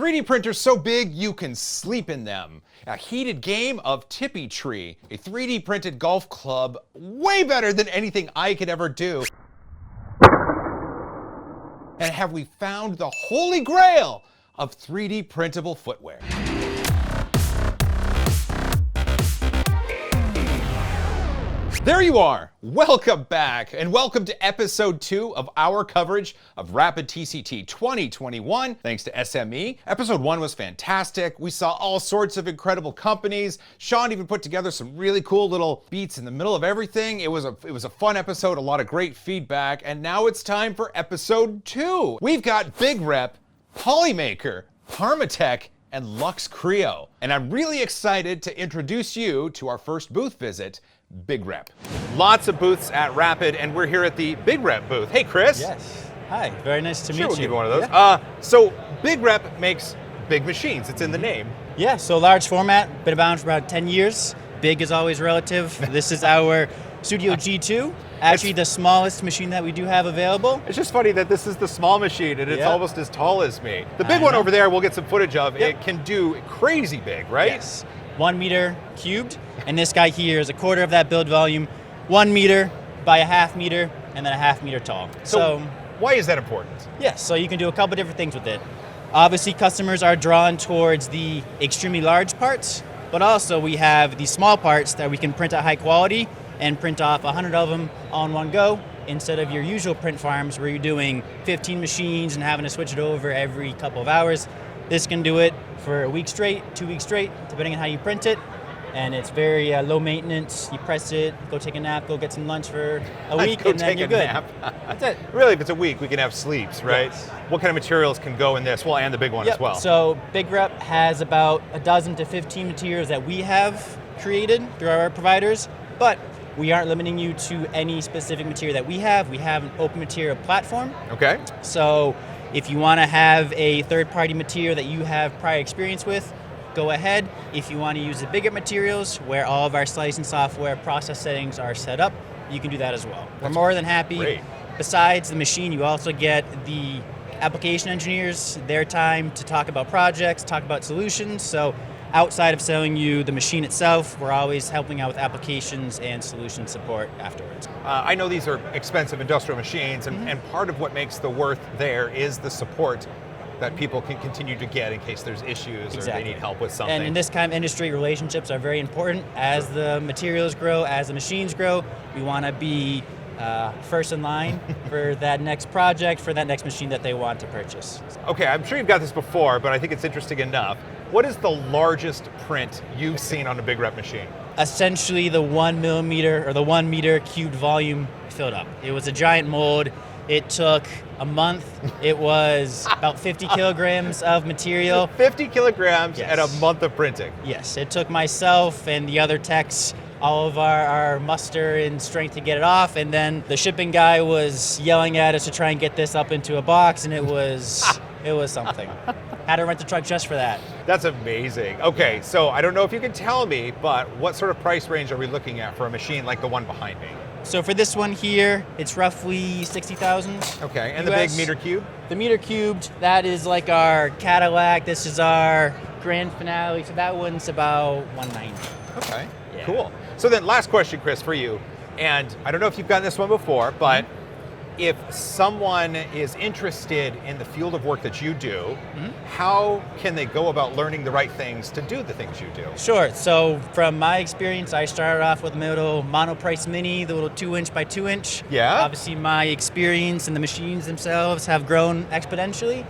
3D printers so big you can sleep in them. A heated game of Tippi Tree, a 3D printed golf club way better than anything I could ever do. And have we found the holy grail of 3D printable footwear? There you are. Welcome back, and welcome to episode 2 of our coverage of RAPID TCT 2021, thanks to SME. Episode 1 was fantastic. We saw all sorts of incredible companies. Sean even put together some really cool little beats in the middle of everything. It was a fun episode, a lot of great feedback, and now it's time for episode 2. We've got BigRep, Polymaker, Parmatech, and LuxCreo. And I'm really excited to introduce you to our first booth visit, BigRep. Lots of booths at RAPID, and we're here at the BigRep booth. Hey, Chris. Yes. Hi. Very nice to meet you. We'll give you one of those. Yeah. So BigRep makes big machines. It's in the name. Yeah. So large format. Been around for about 10 years. Big is always relative. This is our Studio G2. Actually, the smallest machine that we do have available. It's just funny that this is the small machine, and it's almost as tall as me. The big I one know. over there, we'll get some footage of. Yep. It can do crazy big, right? Yes. 1 meter cubed, and this guy here is a quarter of that build volume, 1 meter by a half meter, and then a half meter tall. So why is that important? Yes, so you can do a couple different things with it. Obviously, customers are drawn towards the extremely large parts, but also we have the small parts that we can print at high quality and print off 100 of them all in one go, instead of your usual print farms where you're doing 15 machines and having to switch it over every couple of hours. This can do it for a week straight, 2 weeks straight, depending on how you print it. And it's very low maintenance. You press it, go take a nap, go get some lunch for a week, and then you're good. That's it. Really, if it's a week, we can have sleeps, right? Yes. What kind of materials can go in this? Well, and the big one as well. So BigRep has about a dozen to 15 materials that we have created through our providers, but we aren't limiting you to any specific material that we have. We have an open material platform. Okay. So if you want to have a third-party material that you have prior experience with, go ahead. If you want to use the BigRep materials, where all of our slicing software process settings are set up, you can do that as well. We're more than happy. Great. Besides the machine, you also get the application engineers, their time to talk about projects, talk about solutions. So outside of selling you the machine itself, we're always helping out with applications and solution support afterwards. I know these are expensive industrial machines, and part of what makes the worth there is the support that people can continue to get in case there's issues or they need help with something. And in this kind of industry, relationships are very important. As the materials grow, as the machines grow, we want to be first in line for that next project, for that next machine that they want to purchase. Okay, I'm sure you've got this before, but I think it's interesting enough. What is the largest print you've seen on a BigRep machine? Essentially the 1 millimeter or the 1 meter cubed volume filled up. It was a giant mold. It took a month. It was about 50 kilograms of material. 50 kilograms Yes. and a month of printing. Yes, it took myself and the other techs all of our muster and strength to get it off, and then the shipping guy was yelling at us to try and get this up into a box, and it was something. Had to rent the truck just for that. That's amazing. Okay, so I don't know if you can tell me, but what sort of price range are we looking at for a machine like the one behind me? So for this one here, it's roughly 60,000. Okay, and US. the big meter cube? The meter cubed, that is like our Cadillac. This is our grand finale. So that one's about 190. Okay, Yeah. cool. So then last question, Chris, for you. And I don't know if you've gotten this one before, but if someone is interested in the field of work that you do, how can they go about learning the right things to do the things you do? Sure. So from my experience, I started off with my little monoprice mini, the little 2-inch by 2-inch. Yeah. Obviously, my experience and the machines themselves have grown exponentially.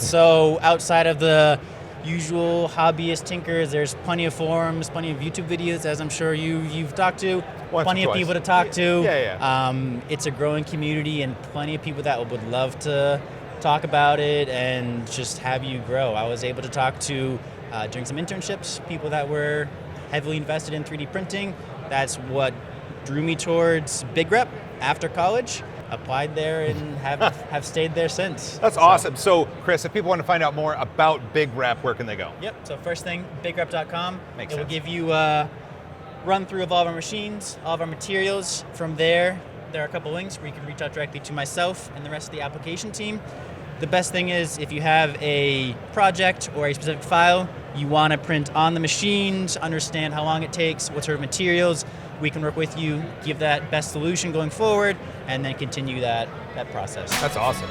So outside of the usual hobbyist tinkers, there's plenty of forums, plenty of YouTube videos, as I'm sure you've talked to. Plenty of people to talk to. Yeah. It's a growing community and plenty of people that would love to talk about it and just have you grow. I was able to talk to, during some internships, people that were heavily invested in 3D printing. That's what drew me towards BigRep after college. Applied there and have stayed there since. That's awesome. So, Chris, if people want to find out more about BigRep, where can they go? Yep. So first thing, bigrep.com. Makes It will sense. give you a run through of all of our machines, all of our materials. From there are a couple links where you can reach out directly to myself and the rest of the application team. The best thing is if you have a project or a specific file, you want to print on the machine to understand how long it takes, what sort of materials. We can work with you, give that best solution going forward, and then continue that process. That's awesome.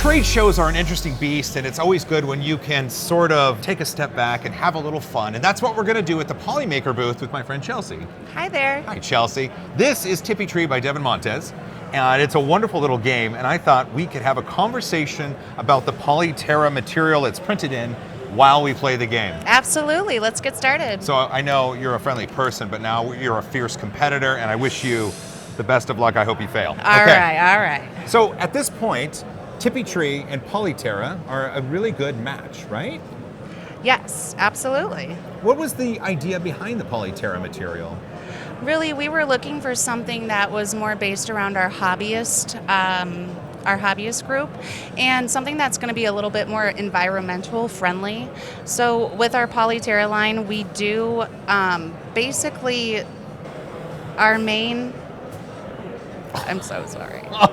Trade shows are an interesting beast, and it's always good when you can sort of take a step back and have a little fun. And that's what we're going to do at the Polymaker booth with my friend Chelsea. Hi there. Hi, Chelsea. This is Tippi Tree by Devin Montez, and it's a wonderful little game. And I thought we could have a conversation about the Polyterra material it's printed in while we play the game. Absolutely. Let's get started. So I know you're a friendly person, but now you're a fierce competitor, and I wish you the best of luck. I hope you fail. All right. So at this point, Tippi Tree and Polyterra are a really good match, right? Yes, absolutely. What was the idea behind the Polyterra material? Really, we were looking for something that was more based around our hobbyist group, and something that's going to be a little bit more environmental friendly. So with our Polyterra line, we do basically our main. I'm so sorry. Oh,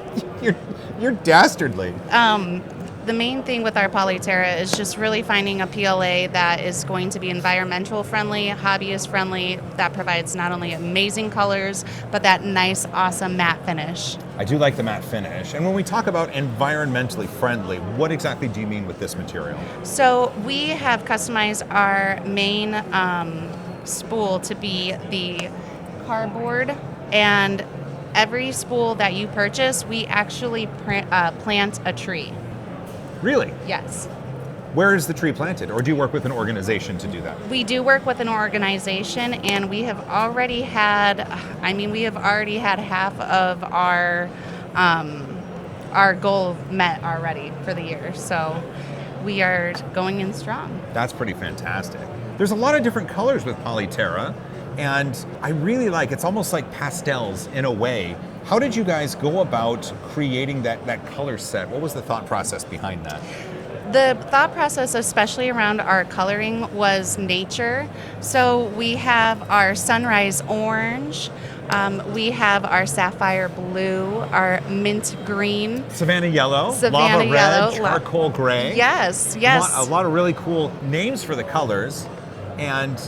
you're dastardly. The main thing with our Polyterra is just really finding a PLA that is going to be environmental friendly, hobbyist friendly, that provides not only amazing colors, but that nice, awesome matte finish. I do like the matte finish. And when we talk about environmentally friendly, what exactly do you mean with this material? So we have customized our main spool to be the cardboard, and every spool that you purchase, we actually plant a tree. Really? Yes. Where is the tree planted? Or do you work with an organization to do that? We do work with an organization, and we have already had half of our goal met already for the year. So we are going in strong. That's pretty fantastic. There's a lot of different colors with Polyterra, and I really like, it's almost like pastels in a way. How did you guys go about creating that color set? What was the thought process behind that? The thought process, especially around our coloring, was nature. So we have our sunrise orange, we have our sapphire blue, our mint green, Savannah yellow, Savannah lava yellow, red, charcoal gray. Yes. A lot of really cool names for the colors. And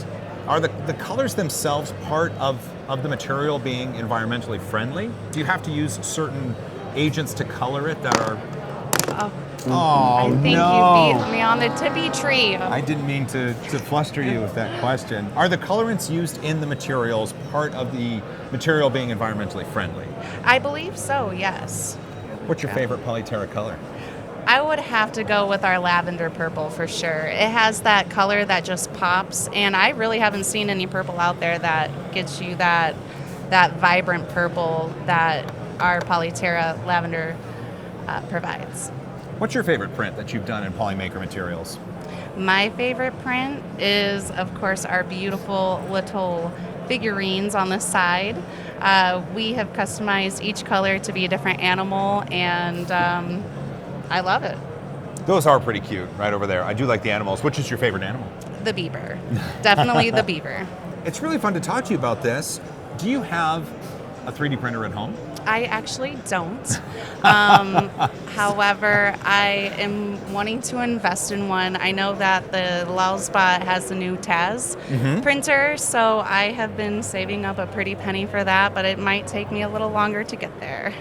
are the colors themselves part of the material being environmentally friendly? Do you have to use certain agents to color it that are... I think no. You beat me on the Tippi Tree. I didn't mean to fluster you with that question. Are the colorants used in the materials part of the material being environmentally friendly? I believe so, yes. What's your favorite Polyterra color? I would have to go with our lavender purple for sure. It has that color that just pops, and I really haven't seen any purple out there that gets you that vibrant purple that our Polyterra lavender provides. What's your favorite print that you've done in Polymaker materials? My favorite print is, of course, our beautiful little figurines on the side. We have customized each color to be a different animal, and I love it. Those are pretty cute right over there. I do like the animals. Which is your favorite animal? The beaver. Definitely the beaver. It's really fun to talk to you about this. Do you have a 3D printer at home? I actually don't. However, I am wanting to invest in one. I know that the LuxCreo has the new Taz printer, so I have been saving up a pretty penny for that, but it might take me a little longer to get there.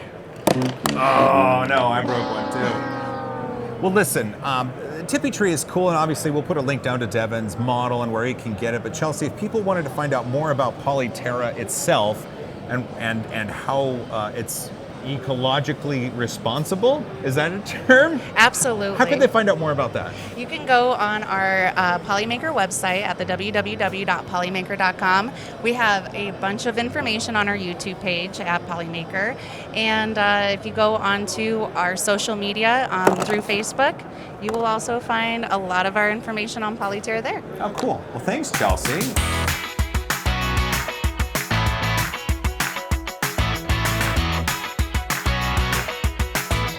Oh, no, I broke one too. Well, listen, Tippi Tree is cool, and obviously we'll put a link down to Devin's model and where he can get it. But Chelsea, if people wanted to find out more about Polyterra itself, and how it's ecologically responsible, is that a term? Absolutely. How can they find out more about that? You can go on our Polymaker website at the www.polymaker.com. We have a bunch of information on our YouTube page at Polymaker, and if you go onto our social media through Facebook, you will also find a lot of our information on Polyterra there. Oh, cool. Well, thanks, Chelsea.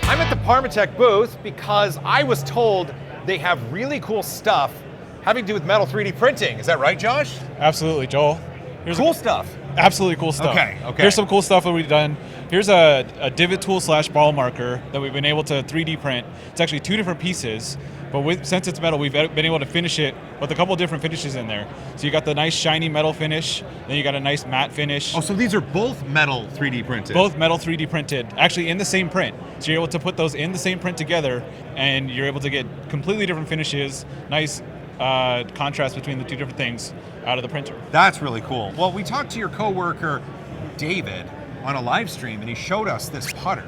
I'm at the Parmatech booth because I was told they have really cool stuff having to do with metal 3D printing. Is that right, Josh? Absolutely, Joel. Cool stuff. Absolutely cool stuff. Okay. Here's some cool stuff that we've done. Here's a divot tool / ball marker that we've been able to 3D print. It's actually 2 different pieces, but since it's metal, we've been able to finish it with a couple of different finishes in there. So you got the nice shiny metal finish, then you got a nice matte finish. Oh, so these are both metal 3D printed? Both metal 3D printed, actually in the same print. So you're able to put those in the same print together, and you're able to get completely different finishes, nice contrast between the 2 different things out of the printer. That's really cool. Well, we talked to your coworker, David, on a live stream, and he showed us this putter.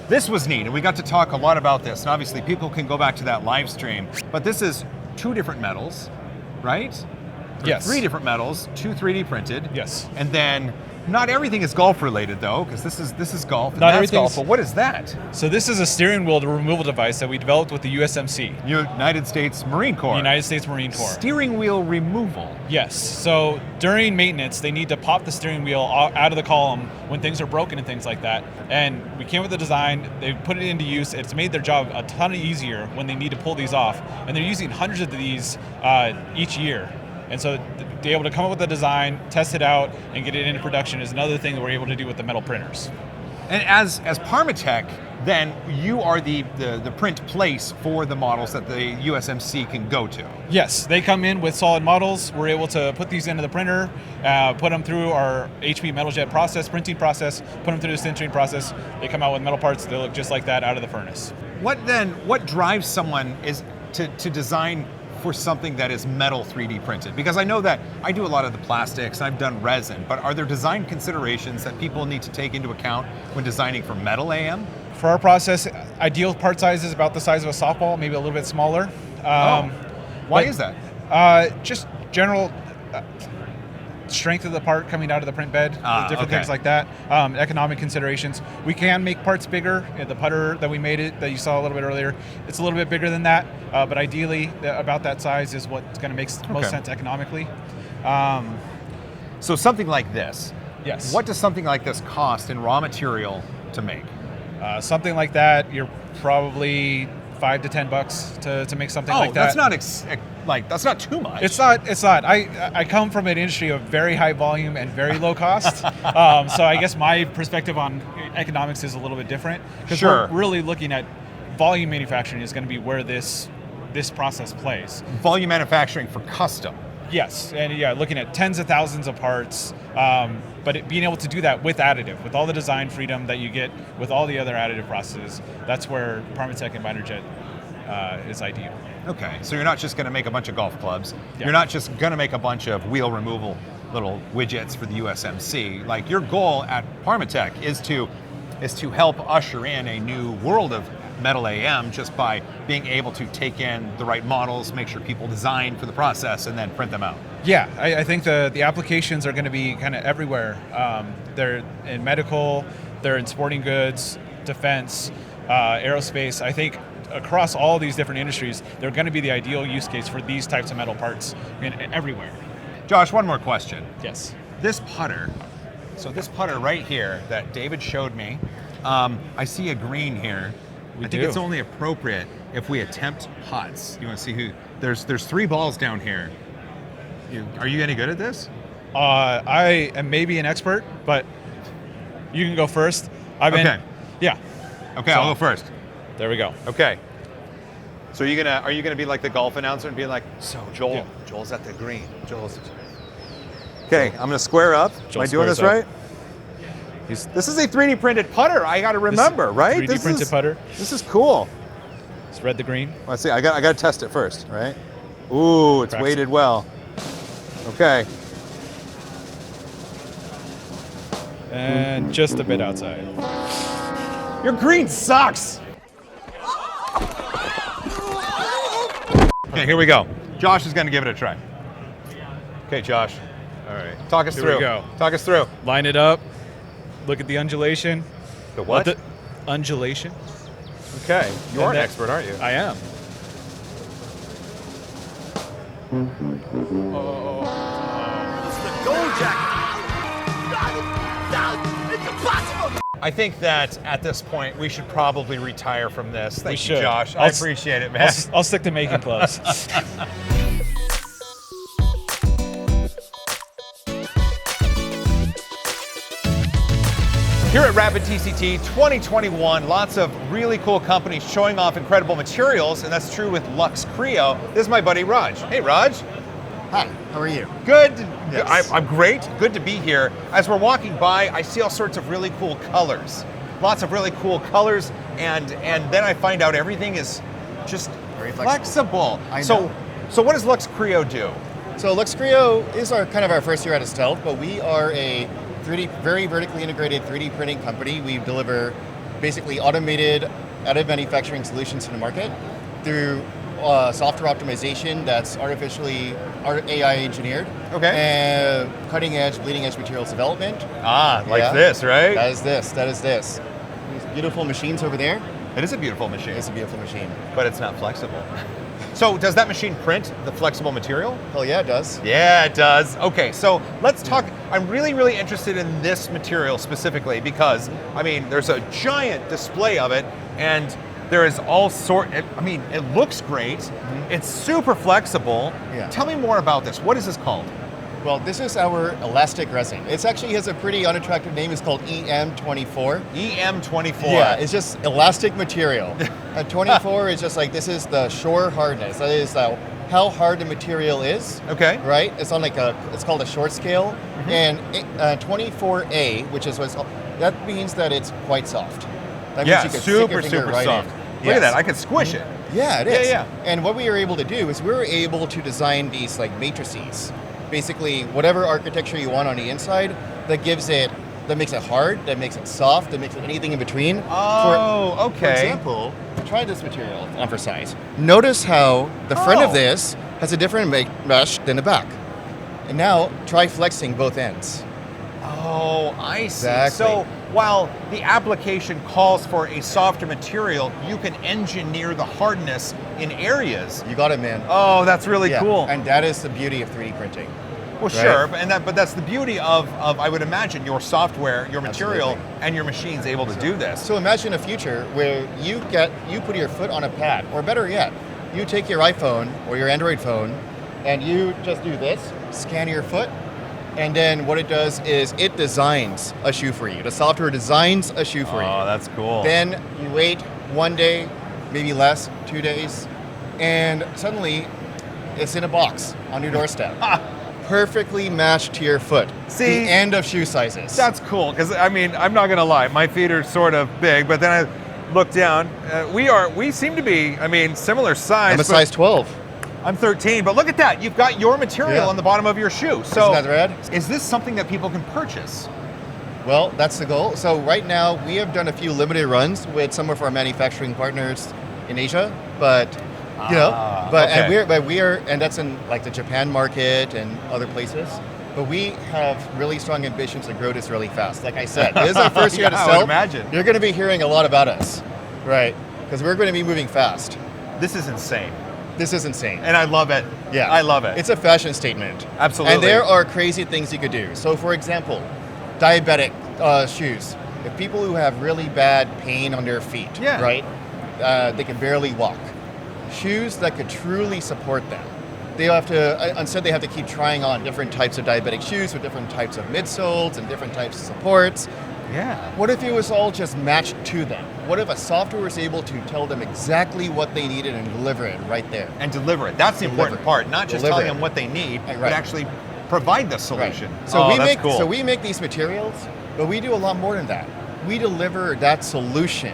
This was neat, and we got to talk a lot about this. And obviously, people can go back to that live stream. But this is 2 different metals, right? Or Yes. 3 different metals, 2 3D printed. Yes. And then, not everything is golf related though, because this is golf. And Not that's everything's- golf. But what is that? So this is a steering wheel removal device that we developed with the USMC, United States Marine Corps. United States Marine Corps. Steering wheel removal. Yes. So during maintenance, they need to pop the steering wheel out of the column when things are broken and things like that. And we came with the design, they put it into use. It's made their job a ton easier when they need to pull these off. And they're using hundreds of these each year. And so to be able to come up with a design, test it out, and get it into production is another thing that we're able to do with the metal printers. And as Parmatech, then you are the print place for the models that the USMC can go to. Yes, they come in with solid models. We're able to put these into the printer, put them through our HP MetalJet printing process, put them through the sintering process. They come out with metal parts that look just like that out of the furnace. What drives someone is to design for something that is metal 3D printed? Because I know that I do a lot of the plastics, I've done resin, but are there design considerations that people need to take into account when designing for metal AM? For our process, ideal part size is about the size of a softball, maybe a little bit smaller. Why is that? Just general strength of the part coming out of the print bed, different things like that. Economic considerations. We can make parts bigger. The putter that we made that you saw a little bit earlier, it's a little bit bigger than that, but ideally about that size is what's going to make most sense economically. So something like this. Yes. What does something like this cost in raw material to make? Something like that, you're probably $5 to $10 to make something like that. That's not too much. It's not. I come from an industry of very high volume and very low cost. So I guess my perspective on economics is a little bit different. Because we're really looking at volume manufacturing is going to be where this process plays. Volume manufacturing for custom. Yes, and looking at tens of thousands of parts, but being able to do that with additive, with all the design freedom that you get with all the other additive processes, that's where Parmatech and BinderJet is ideal. Okay, so you're not just going to make a bunch of golf clubs. Yeah. You're not just going to make a bunch of wheel removal little widgets for the USMC. Like, your goal at Parmatech is to help usher in a new world of metal AM just by being able to take in the right models, make sure people design for the process, and then print them out. Yeah, I think the applications are going to be kind of everywhere. They're in medical, they're in sporting goods, defense, aerospace. I think across all these different industries, they're going to be the ideal use case for these types of metal parts everywhere. Josh, one more question. Yes. This putter right here that David showed me, I see a green here. I think it's only appropriate if we attempt putts. You want to see who? There's 3 balls down here. Are you any good at this? I am maybe an expert, but you can go first. Okay. Yeah. Okay, I'll go first. There we go. Okay. So are you gonna be like the golf announcer and be like, so Joel's at the green. Okay, I'm gonna square up. Am I doing this right? This is a 3D printed putter. I got to remember, right? 3D printed putter. This is cool. It's red the green. Let's see. I got to test it first, right? Ooh, it's weighted well. Okay. And just a bit outside. Your green sucks. Okay, here we go. Josh is going to give it a try. Okay, Josh. All right. Talk us Here through. we go. Talk us through. Line it up. Look at the undulation. The what? The undulation. Okay. You're an expert, aren't you? I am. I think that at this point we should probably retire from this. Thank you, should. Josh. I appreciate it, man. I'll stick to making clubs. Here at RAPID TCT 2021, lots of really cool companies showing off incredible materials, and that's true with LuxCreo. This is my buddy Raj. Hey Raj. Hi, how are you? Good. Yes. I'm great. Good to be here. As we're walking by, I see all sorts of really cool colors. Lots of really cool colors, and then I find out everything is just Very flexible. I So, know. so what does LuxCreo do? So LuxCreo is our first year out of stealth, but we are a very vertically integrated 3D printing company. We deliver basically automated additive manufacturing solutions to the market through software optimization that's artificially AI engineered. Okay. And cutting edge, bleeding edge materials development. Like this, right? That is this. These beautiful machines over there. It is a beautiful machine, It's a beautiful machine. but it's not flexible. So does that machine print the flexible material? Hell yeah, it does. Yeah, it does. Okay, so let's talk. I'm really interested in this material specifically because, I mean, there's a giant display of it and there is all it looks great. It's super flexible. Yeah. Tell me more about this. What is this called? Well, this is our elastic resin. It actually has a pretty unattractive name. It's called EM24. EM24. Yeah, it's just elastic material. 24 is just like, this is the shore hardness. That is how hard the material is. Okay. Right? It's on it's called a short scale. And 24A, which is that means that it's quite soft. That means you can stick your finger super right soft. in. Look at Yes. that. I can squish it. Yeah, it is. Yeah. And what we were able to do is we were able to design these like matrices. Basically, whatever architecture you want on the inside, that makes it hard, that makes it soft, that makes it anything in between. Oh, For okay. example, try this material on for size. Notice how the front of this has a different mesh than the back. And now try flexing both ends. Oh, I see. Exactly. So while the application calls for a softer material, you can engineer the hardness in areas. You got it, man. Oh, that's really Yeah, cool. And that is the beauty of 3D printing. Well, right? sure, but that's the beauty of I would imagine your software, your material, Absolutely. and your machine's able to do this. So imagine a future where you put your foot on a pad, or better yet, you take your iPhone or your Android phone and you just do this, scan your foot, and then what it does is it designs a shoe for you. The software designs a shoe for you. Oh, that's cool. Then you wait 1 day, maybe less, 2 days, and suddenly it's in a box on your doorstep. Perfectly matched to your foot. See? The end of shoe sizes. That's cool, because I mean, I'm not gonna lie, my feet are sort of big, but then I look down, we seem to be, I mean, similar size. I'm a but size 12. I'm 13, but look at that, you've got your material Yeah. on the bottom of your shoe. So Isn't that rad? is this something that people can purchase? Well, that's the goal. So right now, we have done a few limited runs with some of our manufacturing partners in Asia, but we are, and that's in like the Japan market and other places. But we have really strong ambitions to grow this really fast. Like I said, this is our first year to Yeah, I sell. would imagine. You're going to be hearing a lot about us, right? Because we're going to be moving fast. This is insane, This is insane. and I love it. Yeah, I love it. It's a fashion statement. Absolutely. And there are crazy things you could do. So, for example, diabetic shoes. If people who have really bad pain on their feet, Yeah. right? They can barely walk. Shoes that could truly support them. They have to instead they have to keep trying on different types of diabetic shoes with different types of midsoles and different types of supports. Yeah. What if it was all just matched to them? What if a software was able to tell them exactly what they needed and deliver it right there? And deliver it. That's the important Deliver. part. Not just Deliver telling it. them what they need, but Right. actually provide the solution. Right. So that's cool. So we make these materials, but we do a lot more than that. We deliver that solution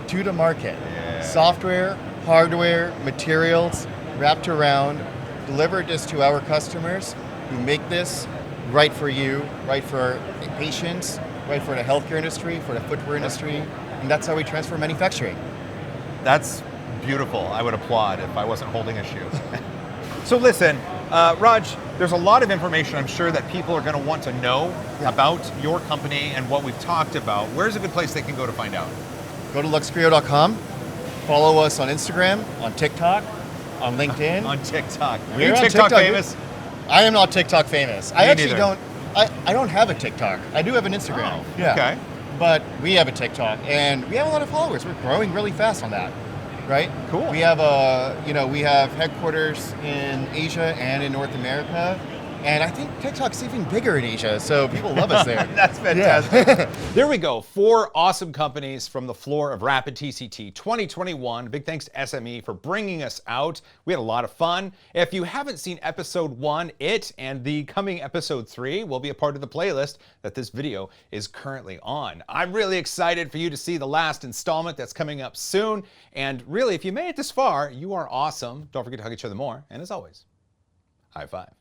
to the market. Yeah. Software, hardware, materials wrapped around, deliver this to our customers who make this right for you, right for patients, right for the healthcare industry, for the footwear industry, and that's how we transfer manufacturing. That's beautiful. I would applaud if I wasn't holding a shoe. So listen, Raj, there's a lot of information I'm sure that people are going to want to know about your company and what we've talked about. Where's a good place they can go to find out? Go to LuxCreo.com, follow us on Instagram, on TikTok, on LinkedIn. On TikTok. Are We're you on TikTok TikTok. famous? I am not TikTok famous. I Me actually neither. don't. I don't have a TikTok. I do have an Instagram. Oh, okay. But we have a TikTok, and we have a lot of followers. We're growing really fast on that, right? Cool. We have we have headquarters in Asia and in North America, And I think TikTok's even bigger in Asia, so people love us there. That's fantastic. There we go. 4 awesome companies from the floor of Rapid TCT 2021. Big thanks to SME for bringing us out. We had a lot of fun. If you haven't seen episode 1, it and the coming episode 3 will be a part of the playlist that this video is currently on. I'm really excited for you to see the last installment that's coming up soon. And really, if you made it this far, you are awesome. Don't forget to hug each other more. And as always, high five.